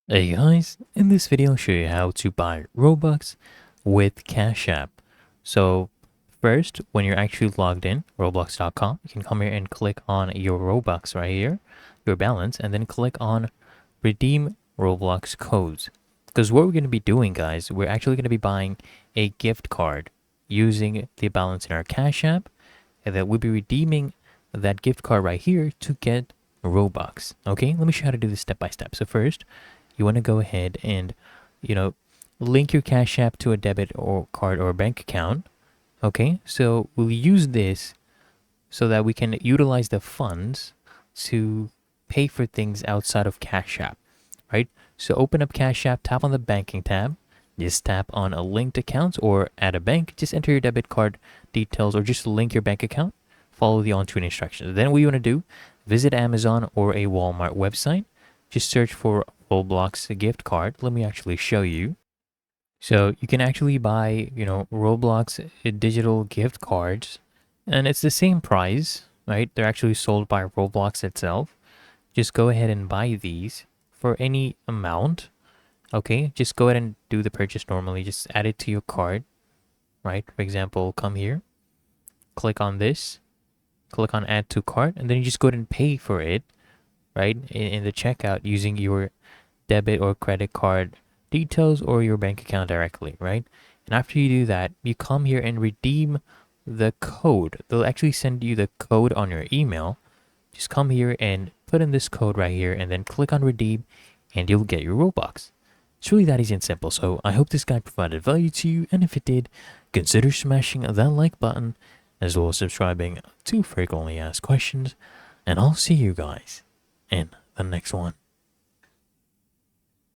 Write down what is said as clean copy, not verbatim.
Hey guys, in this video I'll show you how to buy Robux with Cash App. So first, when you're actually logged in, roblox.com, you can come here and click on your Robux right here, your balance, and then click on redeem Roblox codes. Because what we're going to be doing, guys, we're actually going to be buying a gift card using the balance in our Cash App, and then we'll be redeeming that gift card right here to get Robux. Okay, let me show you how to do this step by step. So first, you want to go ahead and, you know, link your Cash App to a debit or card or bank account. Okay, so we'll use this so that we can utilize the funds to pay for things outside of Cash App, right? So open up Cash App, tap on the banking tab, just tap on a linked account or add a bank, just enter your debit card details or just link your bank account, follow the on-screen instructions. Then what you want to do, visit Amazon or a Walmart website, just search for Roblox gift card. Let me actually show you. So you can actually buy, Roblox digital gift cards, and it's the same price, right? They're actually sold by Roblox itself. Just go ahead and buy these for any amount. Okay, just go ahead and do the purchase normally. Just add it to your card, right? For example, come here, click on this, click on add to cart, and then you just go ahead and pay for it, right? In the checkout using your debit or credit card details or your bank account directly, right? And after you do that, you come here and redeem the code. They'll actually send you the code on your email. Just come here and put in this code right here and then click on redeem and you'll get your Robux. It's really that easy and simple. So I hope this guide provided value to you. And if it did, consider smashing that like button as well as subscribing to frequently asked questions. And I'll see you guys in the next one.